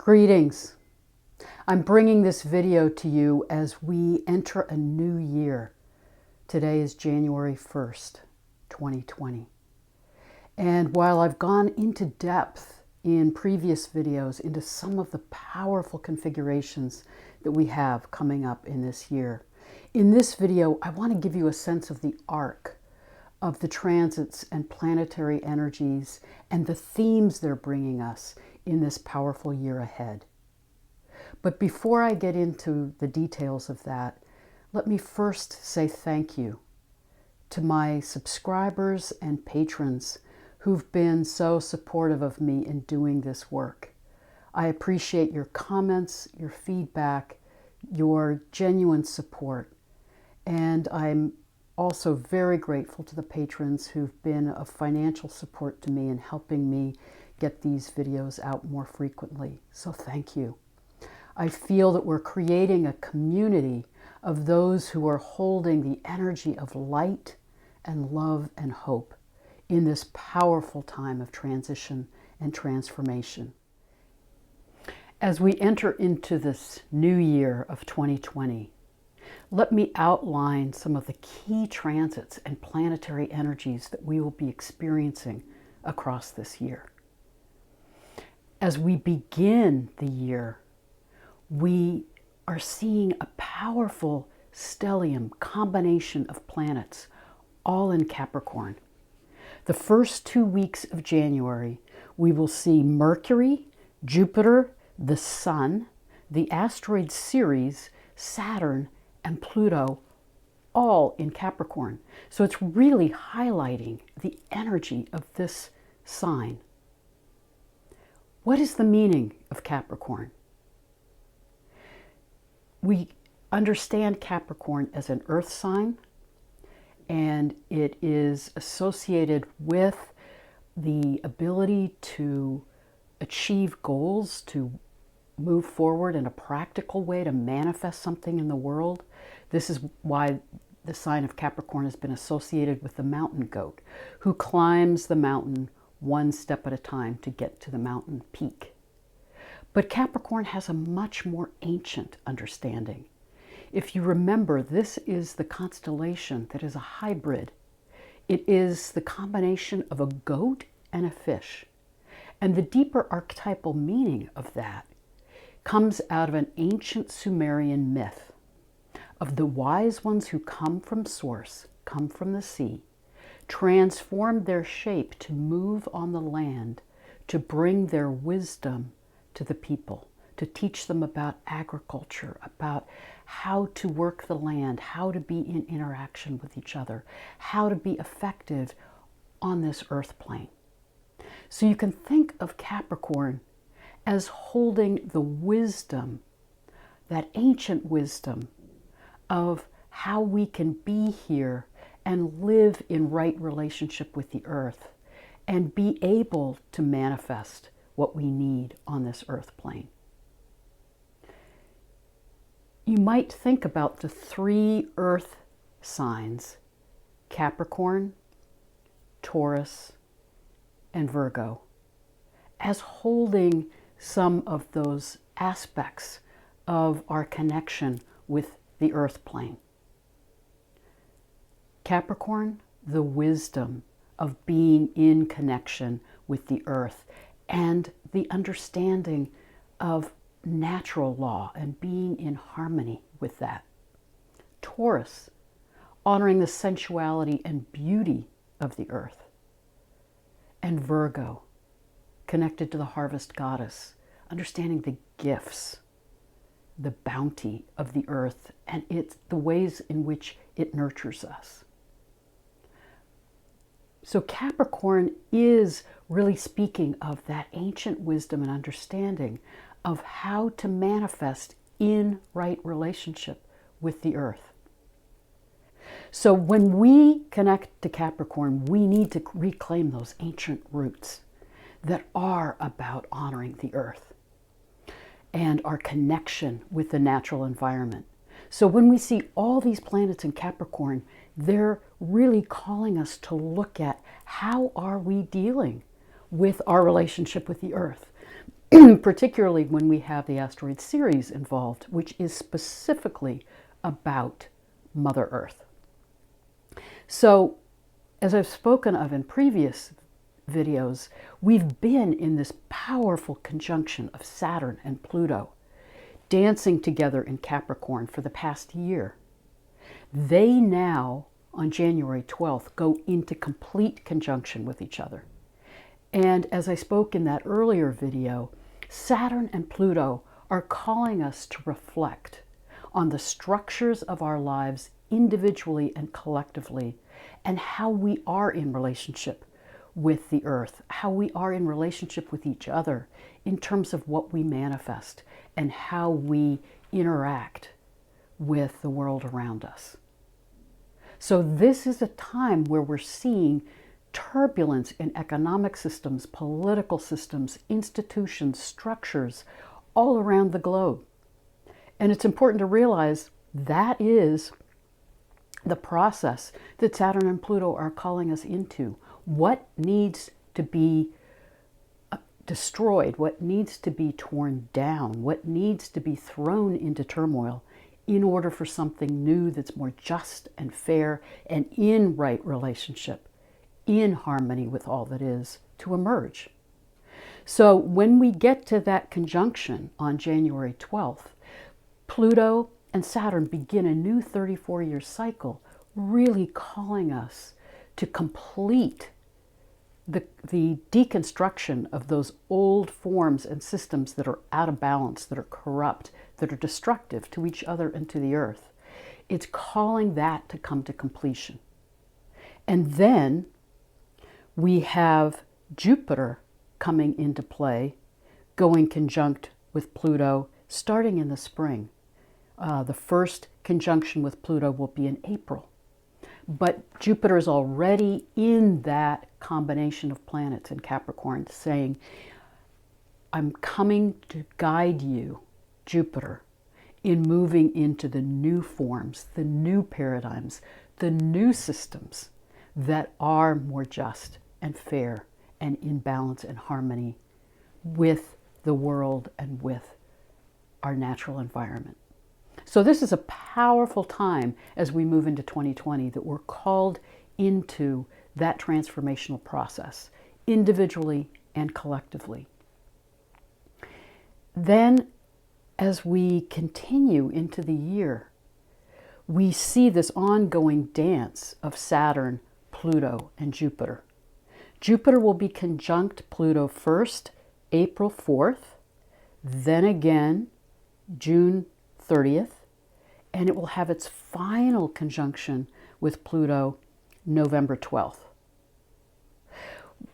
Greetings. I'm bringing this video to you as we enter a new year. Today is January 1st, 2020. And while I've gone into depth in previous videos into some of the powerful configurations that we have coming up in this year, in this video I want to give you a sense of the arc of the transits and planetary energies and the themes they're bringing us in this powerful year ahead. But before I get into the details of that, let me first say thank you to my subscribers and patrons who've been so supportive of me in doing this work. I appreciate your comments, your feedback, your genuine support, and I'm also very grateful to the patrons who've been of financial support to me in helping me get these videos out more frequently. So thank you. I feel that we're creating a community of those who are holding the energy of light and love and hope in this powerful time of transition and transformation. As we enter into this new year of 2020, let me outline some of the key transits and planetary energies that we will be experiencing across this year. As we begin the year, we are seeing a powerful stellium combination of planets, all in Capricorn. The first 2 weeks of January, we will see Mercury, Jupiter, the Sun, the asteroid Ceres, Saturn, and Pluto, all in Capricorn. So it's really highlighting the energy of this sign. What is the meaning of Capricorn? We understand Capricorn as an earth sign, and it is associated with the ability to achieve goals, to move forward in a practical way, to manifest something in the world. This is why the sign of Capricorn has been associated with the mountain goat, who climbs the mountain one step at a time to get to the mountain peak. But Capricorn has a much more ancient understanding. If you remember, this is the constellation that is a hybrid. It is the combination of a goat and a fish. And the deeper archetypal meaning of that comes out of an ancient Sumerian myth of the wise ones who come from source, come from the sea, transform their shape to move on the land, to bring their wisdom to the people, to teach them about agriculture, about how to work the land, how to be in interaction with each other, how to be effective on this earth plane. So you can think of Capricorn as holding the wisdom, that ancient wisdom of how we can be here and live in right relationship with the earth and be able to manifest what we need on this earth plane. You might think about the three earth signs, Capricorn, Taurus, and Virgo, as holding some of those aspects of our connection with the earth plane. Capricorn, the wisdom of being in connection with the earth and the understanding of natural law and being in harmony with that. Taurus, honoring the sensuality and beauty of the earth. And Virgo, connected to the harvest goddess, understanding the gifts, the bounty of the earth, and the ways in which it nurtures us. So Capricorn is really speaking of that ancient wisdom and understanding of how to manifest in right relationship with the earth. So when we connect to Capricorn, we need to reclaim those ancient roots that are about honoring the earth and our connection with the natural environment. So when we see all these planets in Capricorn, they're really calling us to look at how are we dealing with our relationship with the earth. particularly when we have the asteroid Ceres involved, which is specifically about Mother Earth. So, as I've spoken of in previous videos, we've been in this powerful conjunction of Saturn and Pluto, dancing together in Capricorn for the past year. They now, on January 12th, go into complete conjunction with each other. And as I spoke in that earlier video, Saturn and Pluto are calling us to reflect on the structures of our lives individually and collectively, and how we are in relationship with the earth, how we are in relationship with each other in terms of what we manifest and how we interact with the world around us. So this is a time where we're seeing turbulence in economic systems, political systems, institutions, structures all around the globe. And it's important to realize that is the process that Saturn and Pluto are calling us into. What needs to be destroyed, what needs to be torn down, what needs to be thrown into turmoil in order for something new that's more just and fair and in right relationship, in harmony with all that is, to emerge. So when we get to that conjunction on January 12th, Pluto and Saturn begin a new 34-year cycle, really calling us to complete the deconstruction of those old forms and systems that are out of balance, that are corrupt, that are destructive to each other and to the earth. It's calling that to come to completion. And then we have Jupiter coming into play, going conjunct with Pluto, starting in the spring. The first conjunction with Pluto will be in April. But Jupiter is already in that combination of planets in Capricorn, saying, I'm coming to guide you, Jupiter, in moving into the new forms, the new paradigms, the new systems that are more just and fair and in balance and harmony with the world and with our natural environment. So this is a powerful time as we move into 2020 that we're called into that transformational process, individually and collectively. Then, as we continue into the year, we see this ongoing dance of Saturn, Pluto, and Jupiter. Jupiter will be conjunct Pluto first, April 4th, then again, June 30th, and it will have its final conjunction with Pluto November 12th.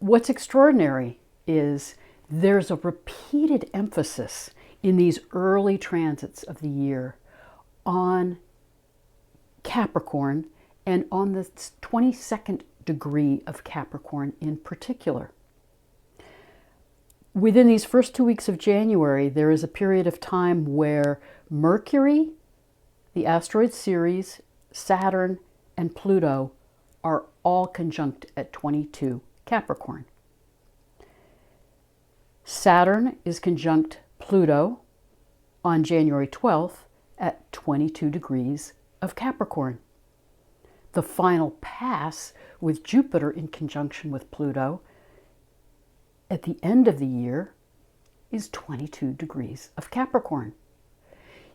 What's extraordinary is there's a repeated emphasis in these early transits of the year on Capricorn and on the 22nd degree of Capricorn in particular. Within these first 2 weeks of January, there is a period of time where Mercury, the asteroid Ceres, Saturn, and Pluto are all conjunct at 22 Capricorn. Saturn is conjunct Pluto on January 12th at 22 degrees of Capricorn. The final pass with Jupiter in conjunction with Pluto at the end of the year is 22 degrees of Capricorn.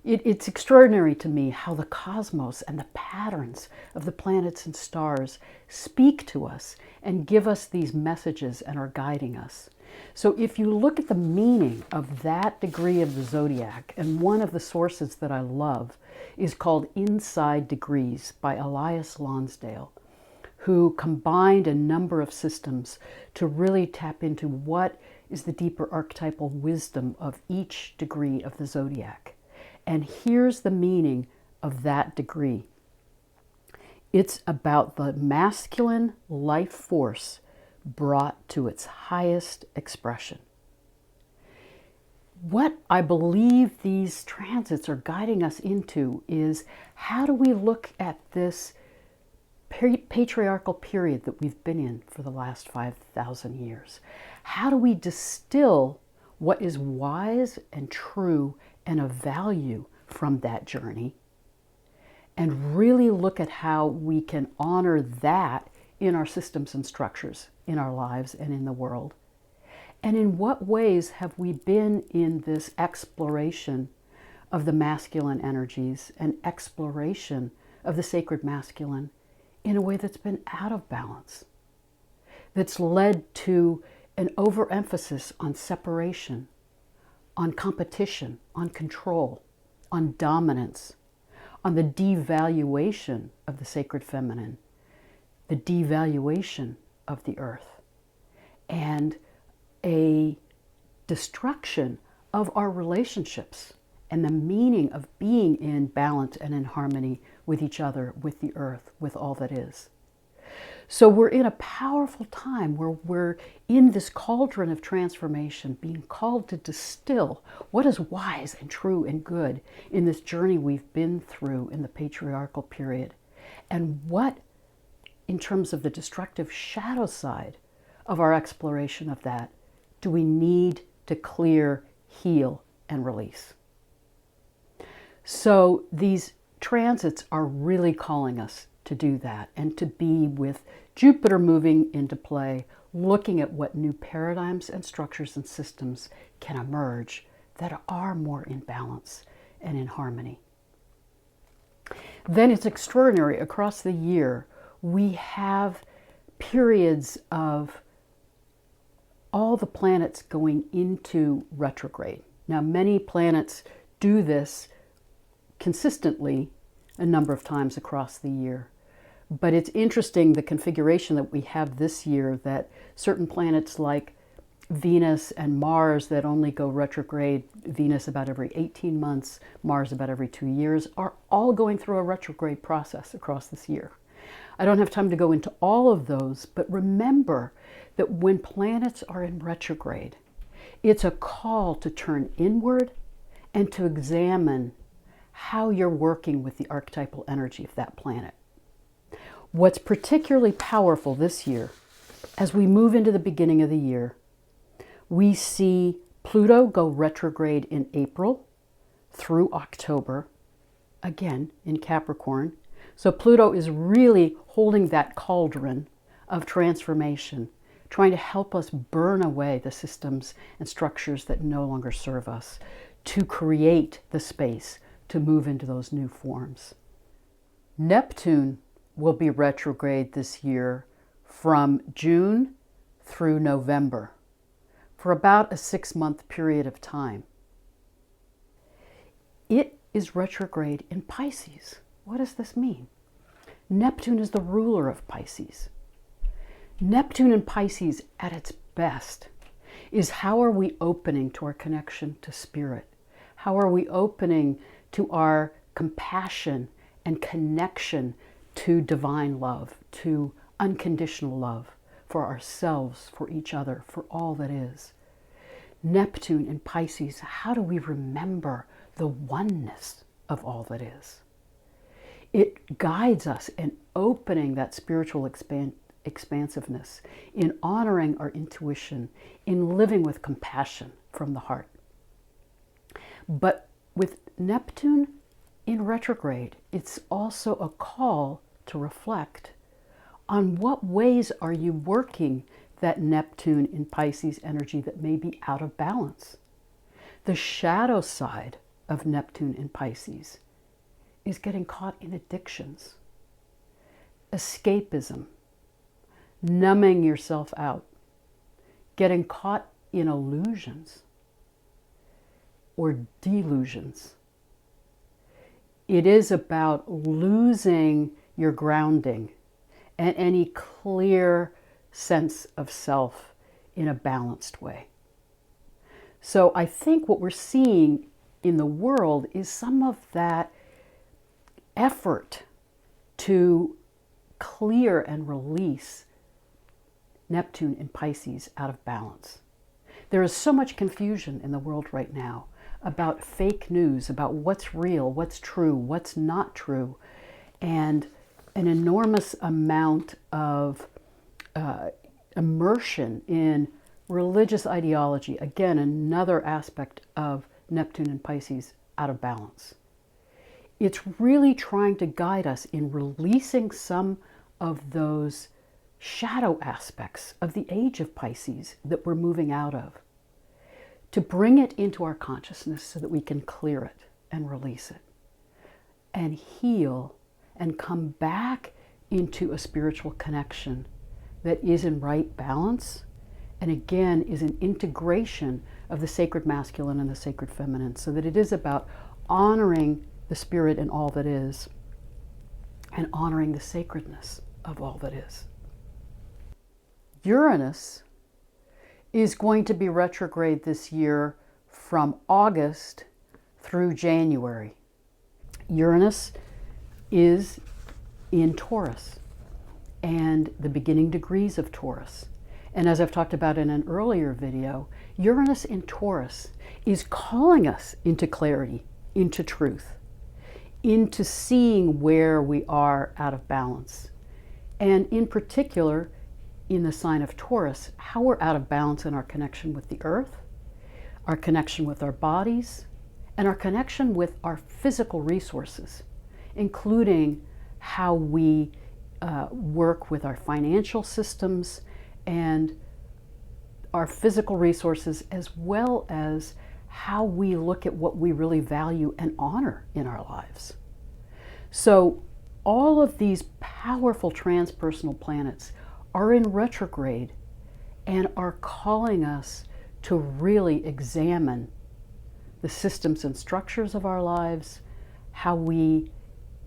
It's extraordinary to me how the cosmos and the patterns of the planets and stars speak to us and give us these messages and are guiding us. So if you look at the meaning of that degree of the zodiac, and one of the sources that I love is called Inside Degrees by Elias Lonsdale, who combined a number of systems to really tap into what is the deeper archetypal wisdom of each degree of the zodiac. And here's the meaning of that degree. It's about the masculine life force brought to its highest expression. What I believe these transits are guiding us into is, how do we look at this patriarchal period that we've been in for the last 5,000 years? How do we distill what is wise and true and of value from that journey, and really look at how we can honor that in our systems and structures, in our lives and in the world. And in what ways have we been in this exploration of the masculine energies and exploration of the sacred masculine in a way that's been out of balance, that's led to an overemphasis on separation, on competition, on control, on dominance, on the devaluation of the sacred feminine, the devaluation of the earth, and a destruction of our relationships and the meaning of being in balance and in harmony with each other, with the earth, with all that is. So we're in a powerful time where we're in this cauldron of transformation, being called to distill what is wise and true and good in this journey we've been through in the patriarchal period, and what, in terms of the destructive shadow side of our exploration of that, do we need to clear, heal, and release. So these transits are really calling us to do that, and to be with Jupiter moving into play, looking at what new paradigms and structures and systems can emerge that are more in balance and in harmony. Then it's extraordinary. Across the year, we have periods of all the planets going into retrograde. Now, many planets do this consistently a number of times across the year. But it's interesting, the configuration that we have this year, that certain planets like Venus and Mars that only go retrograde, Venus about every 18 months, Mars about every 2 years, are all going through a retrograde process across this year. I don't have time to go into all of those, but remember that when planets are in retrograde, it's a call to turn inward and to examine how you're working with the archetypal energy of that planet. What's particularly powerful this year, as we move into the beginning of the year, we see Pluto go retrograde in April through October, again in Capricorn. So Pluto is really holding that cauldron of transformation, trying to help us burn away the systems and structures that no longer serve us, to create the space to move into those new forms. Neptune will be retrograde this year from June through November for about a 6-month period of time. It is retrograde in Pisces. What does this mean? Neptune is the ruler of Pisces. Neptune in Pisces at its best is how are we opening to our connection to spirit? How are we opening to our compassion and connection to divine love, to unconditional love for ourselves, for each other, for all that is. Neptune in Pisces, how do we remember the oneness of all that is? It guides us in opening that spiritual expansiveness, in honoring our intuition, in living with compassion from the heart. But with Neptune in retrograde, it's also a call to reflect on what ways are you working that Neptune in Pisces energy that may be out of balance. The shadow side of Neptune in Pisces is getting caught in addictions, escapism, numbing yourself out, getting caught in illusions or delusions. It is about losing your grounding and any clear sense of self in a balanced way. So I think what we're seeing in the world is some of that effort to clear and release Neptune in Pisces out of balance. There is so much confusion in the world right now about fake news, about what's real, what's true, what's not true, and an enormous amount of immersion in religious ideology, again, another aspect of Neptune and Pisces out of balance. It's really trying to guide us in releasing some of those shadow aspects of the age of Pisces that we're moving out of, to bring it into our consciousness so that we can clear it and release it and heal and come back into a spiritual connection that is in right balance, and again is an integration of the sacred masculine and the sacred feminine, so that it is about honoring the spirit in all that is and honoring the sacredness of all that is. Uranus is going to be retrograde this year from August through January. Uranus is in Taurus and the beginning degrees of Taurus. And as I've talked about in an earlier video, Uranus in Taurus is calling us into clarity, into truth, into seeing where we are out of balance. And in particular, in the sign of Taurus, how we're out of balance in our connection with the earth, our connection with our bodies, and our connection with our physical resources, including how we work with our financial systems and our physical resources, as well as how we look at what we really value and honor in our lives. So all of these powerful transpersonal planets are in retrograde and are calling us to really examine the systems and structures of our lives, how we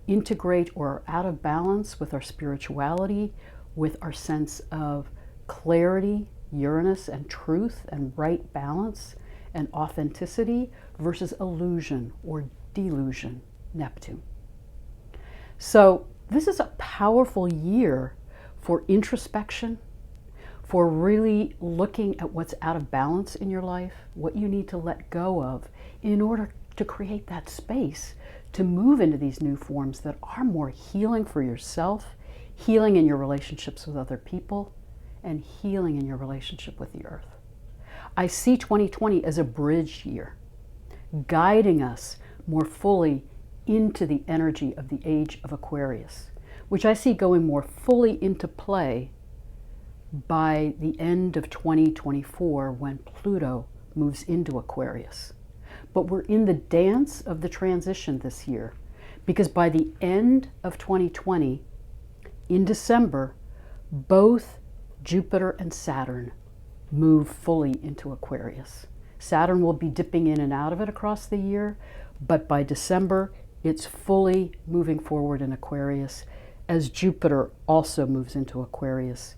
integrate or are out of balance with our spirituality, with our sense of clarity, Uranus, and truth and right balance and authenticity versus illusion or delusion, Neptune. So this is a powerful year for introspection, for really looking at what's out of balance in your life, what you need to let go of in order to create that space to move into these new forms that are more healing for yourself, healing in your relationships with other people, and healing in your relationship with the earth. I see 2020 as a bridge year, guiding us more fully into the energy of the Age of Aquarius, which I see going more fully into play by the end of 2024 when Pluto moves into Aquarius. But we're in the dance of the transition this year, because by the end of 2020, in December, both Jupiter and Saturn move fully into Aquarius. Saturn will be dipping in and out of it across the year, but by December, it's fully moving forward in Aquarius, as Jupiter also moves into Aquarius,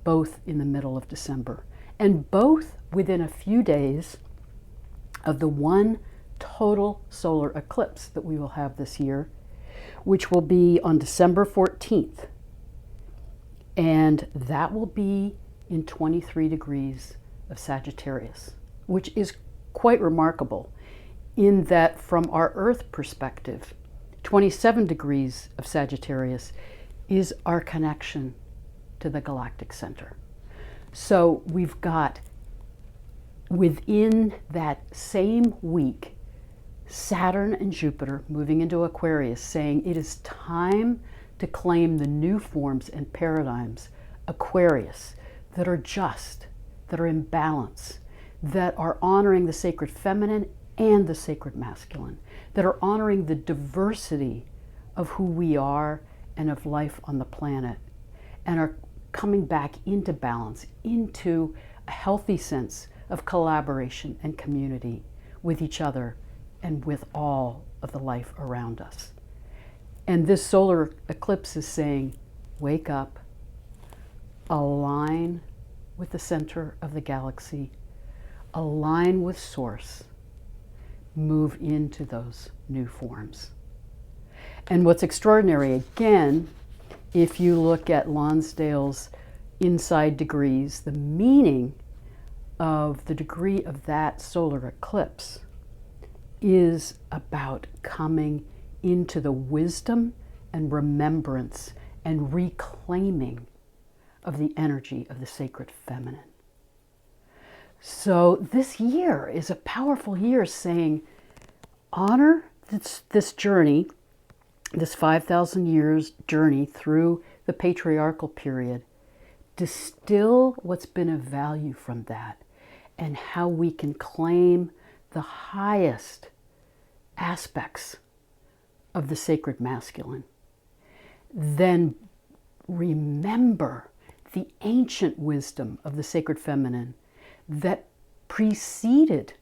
both in the middle of December, and both within a few days of the one total solar eclipse that we will have this year, which will be on December 14th. And that will be in 23 degrees of Sagittarius, which is quite remarkable in that from our Earth perspective, 27 degrees of Sagittarius is our connection to the galactic center. So we've got, within that same week, Saturn and Jupiter moving into Aquarius, saying it is time to claim the new forms and paradigms, Aquarius, that are just, that are in balance, that are honoring the sacred feminine and the sacred masculine, that are honoring the diversity of who we are and of life on the planet, and are coming back into balance, into a healthy sense of collaboration and community with each other and with all of the life around us. And this solar eclipse is saying, wake up, align with the center of the galaxy, align with Source, move into those new forms. And what's extraordinary, again, if you look at Lonsdale's inside degrees, the meaning of the degree of that solar eclipse is about coming into the wisdom and remembrance and reclaiming of the energy of the sacred feminine. So this year is a powerful year saying, honor this journey, this 5,000 years journey through the patriarchal period, distill what's been of value from that and how we can claim the highest aspects of the sacred masculine. Then remember the ancient wisdom of the sacred feminine that preceded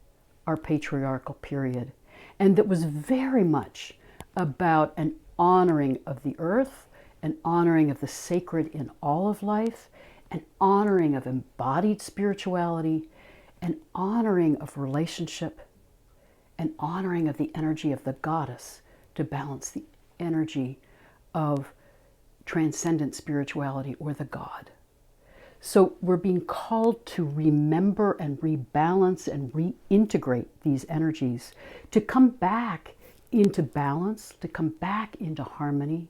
our patriarchal period and that was very much about an honoring of the earth, an honoring of the sacred in all of life, an honoring of embodied spirituality, an honoring of relationship, an honoring of the energy of the goddess to balance the energy of transcendent spirituality or the God. So we're being called to remember and rebalance and reintegrate these energies, to come back into balance, to come back into harmony,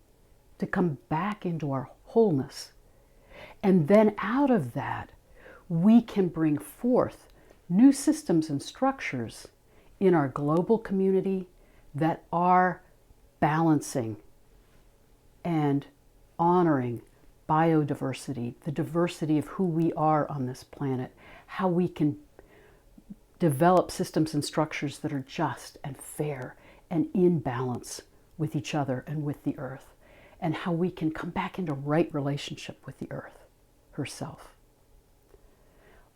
to come back into our wholeness. And then out of that, we can bring forth new systems and structures in our global community that are balancing and honoring biodiversity, the diversity of who we are on this planet, how we can develop systems and structures that are just and fair and in balance with each other and with the earth, and how we can come back into right relationship with the earth herself.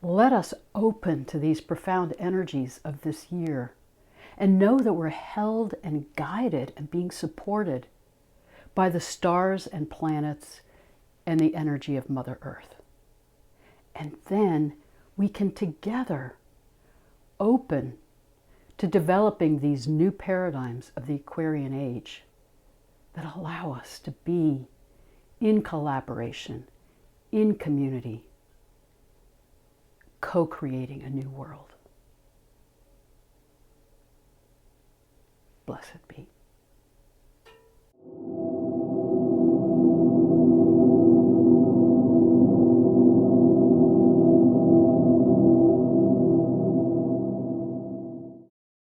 Let us open to these profound energies of this year and know that we're held and guided and being supported by the stars and planets and the energy of Mother Earth. And then we can together open to developing these new paradigms of the Aquarian age that allow us to be in collaboration, in community, co-creating a new world. Blessed be.